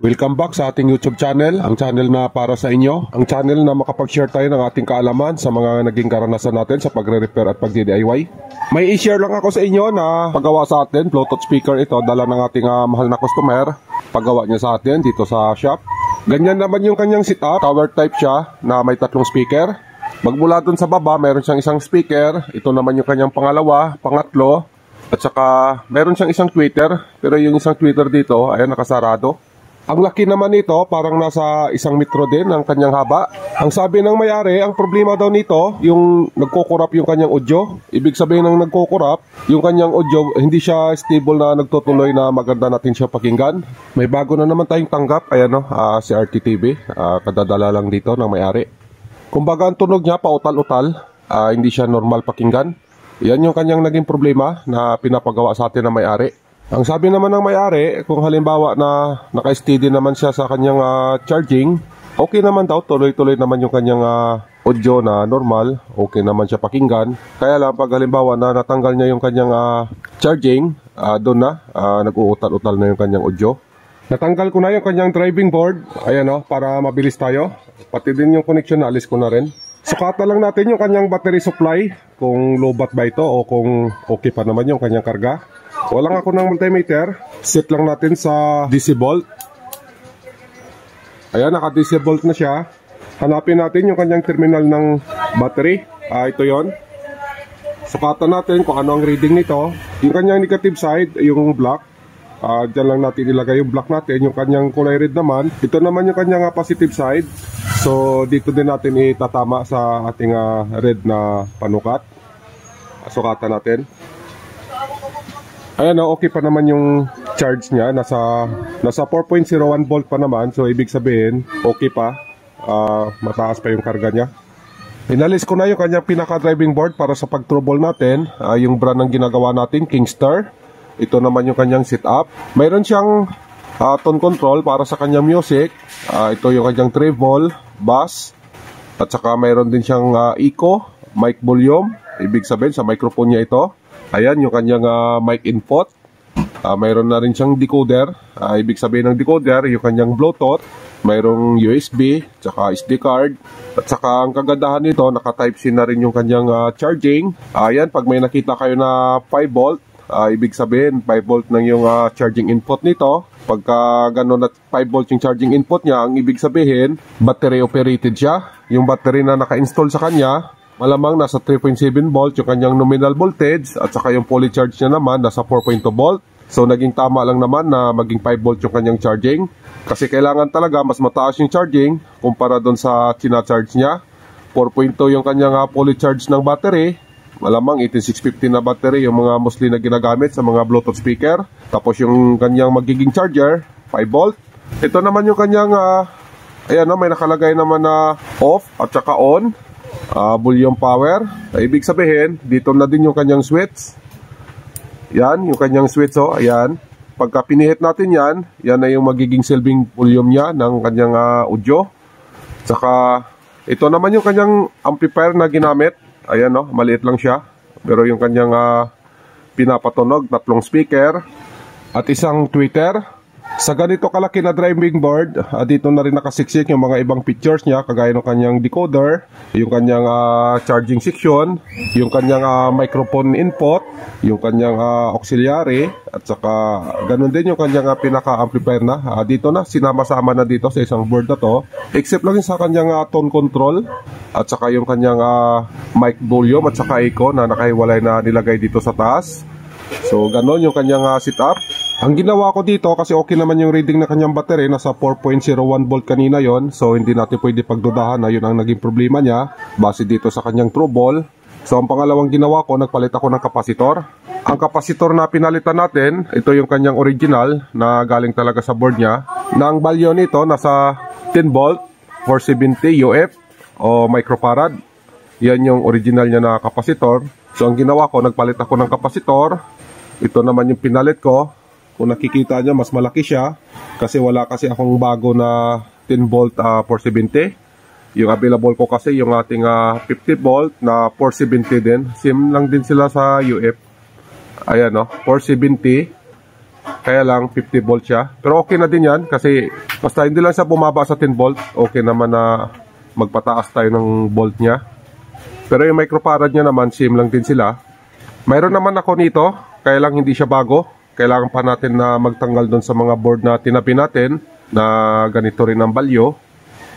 Welcome back sa ating YouTube channel, ang channel na para sa inyo, ang channel na makapag-share tayo ng ating kaalaman sa mga naging karanasan natin sa pagre-repair at pag-DIY. May i-share lang ako sa inyo na paggawa sa atin, Bluetooth speaker ito, dala ng ating mahal na customer, paggawa niya sa atin dito sa shop. Ganyan naman yung kanyang setup, tower type siya na may 3 speaker. Magmula dun sa baba, meron siyang isang speaker, ito naman yung kanyang pangalawa, pangatlo, at saka meron siyang isang tweeter, pero yung isang tweeter dito, ayan, nakasarado. Ang laki naman nito, parang nasa 1 metro din ang kanyang haba. Ang sabi ng may-ari, ang problema daw nito, yung nagkukurap yung kanyang audio. Ibig sabihin ng nagkukurap, yung kanyang audio, hindi siya stable na nagtutuloy na maganda natin siya pakinggan. May bago na naman tayong tanggap, ayan o, si RTTV, kadadala lang dito ng may-ari. Kumbaga ang tunog niya, pautal-utal, hindi siya normal pakinggan. Yan yung kanyang naging problema na pinapagawa sa atin ng may-ari. Ang sabi naman ng may-ari, kung halimbawa na naka-steady naman siya sa kanyang charging, okay naman daw, tuloy-tuloy naman yung kanyang audio na normal, okay naman siya pakinggan. Kaya lang pag halimbawa na natanggal niya yung kanyang charging, doon na, nag-uutal-utal na yung kanyang audio. Natanggal ko na yung kanyang driving board, ayan o, para mabilis tayo. Pati din yung connection, alis ko na rin. Sukatan lang natin yung kanyang battery supply, kung low-bat ba ito o kung okay pa naman yung kanyang karga. Walang ako ng multimeter, set lang natin sa DC volt. Ayan, naka DC volt na siya. Hanapin natin yung kanyang terminal ng battery. Ito yon. Sukatan natin kung ano ang reading nito. Yung kanyang negative side, yung black. Diyan lang natin ilagay yung black natin. Yung kanyang kulay red naman, ito naman yung kanyang positive side. So dito din natin itatama sa ating red na panukat. Sukatan natin. Ayan, okay pa naman yung charge niya, nasa 4.01 volt pa naman, so ibig sabihin okay pa, mataas pa yung karga niya. Inalis ko na yung kanyang pinaka driving board para sa pag-trouble natin, yung brand ng ginagawa natin, Kingstar. Ito naman yung kanyang setup. Mayroon siyang tone control para sa kanyang music, ito yung kanyang treble, bass, at saka mayroon din siyang echo, mic volume, ibig sabihin sa microphone niya ito. Ayan, yung kanyang mic input. Mayroon na rin siyang decoder. Ibig sabihin ng decoder, yung kanyang Bluetooth. Mayroong USB, tsaka SD card. At saka ang kagandahan nito, naka-Type-C na rin yung kanyang charging. Ayan, pag may nakita kayo na 5 volt, ibig sabihin 5 volt ng yung charging input nito. Pagka gano'n at 5 volt yung charging input niya, ang ibig sabihin, battery operated siya. Yung battery na naka-install sa kanya, malamang nasa 3.7 volt yung kanyang nominal voltage at saka yung fully charge niya naman nasa 4.2 volt. So naging tama lang naman na maging 5 volt yung kanyang charging. Kasi kailangan talaga mas mataas yung charging kumpara doon sa charge niya. 4.2 yung kanyang fully charge ng battery. Malamang 18650 na battery yung mga mostly na ginagamit sa mga Bluetooth speaker. Tapos yung kanyang magiging charger, 5 volt. Ito naman yung kanyang, ayan may nakalagay naman na off at saka on. Volume power. Ibig sabihin, dito na din yung kanyang switch. Yan, yung kanyang switch, ayan. Pagka pinihit natin yan, yan na yung magiging silbing volume niya ng kanyang audio. Saka, ito naman yung kanyang amplifier na ginamit. Ayan, maliit lang siya. Pero yung kanyang pinapatunog, 3 speaker at isang tweeter. Sa ganito kalaki na driving board, dito na rin nakasiksik yung mga ibang features niya, kagaya ng kanyang decoder, yung kanyang charging section, yung kanyang microphone input, yung kanyang auxiliary, at saka ganun din yung kanyang pinaka-amplifier na. Dito na, sinama-sama na dito sa isang board na to, except lang sa kanyang tone control, at saka yung kanyang mic volume, at saka echo na nakahiwalay na nilagay dito sa taas. So ganun yung kanyang setup. Ang ginawa ko dito, kasi okay naman yung reading na kanyang battery, nasa 4.01 volt kanina yon. So hindi natin pwede pagdudahan na yun ang naging problema niya base dito sa kanyang trouble. So ang pangalawang ginawa ko, nagpalit ako ng kapasitor. Ang kapasitor na pinalitan natin, ito yung kanyang original na galing talaga sa board niya. Na ang value nito nasa 10 volt 470 UF o microfarad. Yan yung original niya na kapasitor. So ang ginawa ko, nagpalit ako ng kapasitor. Ito naman yung pinalit ko. Kung nakikita nyo, mas malaki siya. Kasi wala kasi akong bago na 10 volt 470. Yung available ko kasi yung ating 50 volt na 470 din. Same lang din sila sa UF. Ayan 470. Kaya lang 50 volt siya. Pero okay na din yan kasi basta hindi lang siya bumaba sa 10 volt, okay naman na magpataas tayo ng volt niya. Pero yung microfarad niya naman, same lang din sila. Mayroon naman ako nito, kaya lang hindi siya bago. Kailangan pa natin na magtanggal doon sa mga board na tinabi natin na ganito rin ang balyo.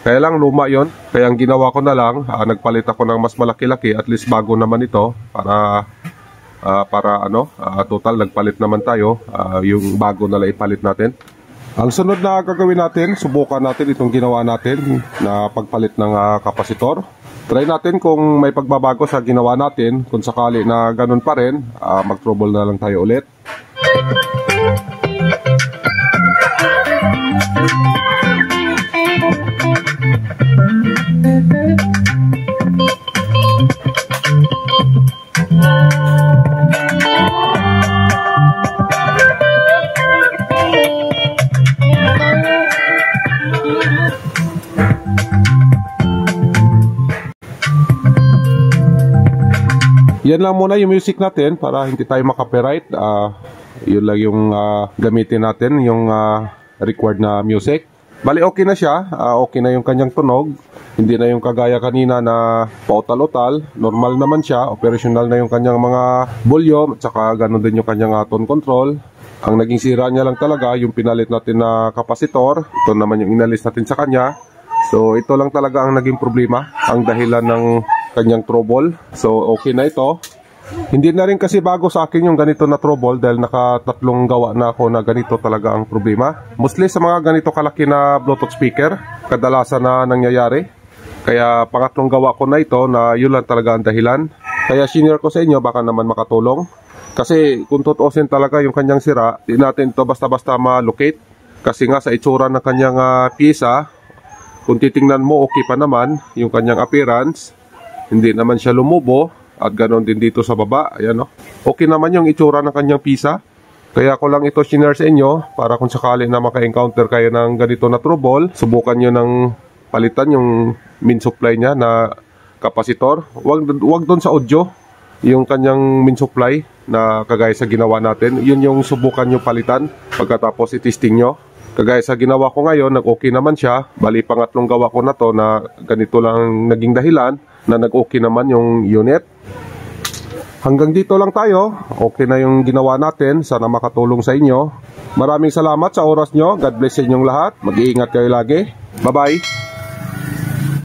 Kaya lang luma yon. Kaya ang ginawa ko na lang, nagpalit ako ng mas malaki-laki, at least bago naman ito para total nagpalit naman tayo, yung bago na lang ipalit natin. Ang sunod na gagawin natin, subukan natin itong ginawa natin na pagpalit ng kapasitor. Try natin kung may pagbabago sa ginawa natin. Kung sakali na ganun pa rin, mag-trouble na lang tayo ulit. Yan lang muna yung music natin para hindi tayo makapiright. Yun lang yung gamitin natin, yung required na music. Bali okay na siya, okay na yung kanyang tunog. Hindi na yung kagaya kanina na pautal-utal. Normal naman siya, operational na yung kanyang mga volume. At saka ganun din yung kanyang tone control. Ang naging sira niya lang talaga yung pinalit natin na kapasitor. Ito naman yung inalis natin sa kanya. So ito lang talaga ang naging problema, ang dahilan ng kanyang trouble. So okay na ito. Hindi na rin kasi bago sa akin yung ganito na trouble dahil nakatatlong gawa na ako na ganito talaga ang problema. Mostly sa mga ganito kalaki na Bluetooth speaker, kadalasan na nangyayari. Kaya pangatlong gawa ko na ito na yun lang talaga ang dahilan. Kaya senior ko sa inyo, baka naman makatulong. Kasi kung tutuusin talaga yung kanyang sira, di natin ito basta-basta ma-locate. Kasi nga sa itsura ng kanyang pyesa, kung titingnan mo okay pa naman yung kanyang appearance. Hindi naman siya lumubo at ganoon din dito sa baba. Ayan, no? Okay naman yung itsura ng kanyang pisa. Kaya ko lang ito share sa inyo para kung sakali na maka-encounter kayo ng ganito na trouble, subukan nyo ng palitan yung main supply niya na kapasitor. Wag doon sa audio, yung kanyang main supply na kagaya sa ginawa natin. Yun yung subukan nyo palitan pagkatapos i-testing nyo. Kagaya sa ginawa ko ngayon, nag-okay naman siya. Bali, pangatlong gawa ko na to na ganito lang naging dahilan na nag-okay naman yung unit. Hanggang dito lang tayo. Okay na yung ginawa natin. Sana makatulong sa inyo. Maraming salamat sa oras nyo. God bless sa inyong lahat. Mag-iingat kayo lagi. Bye-bye.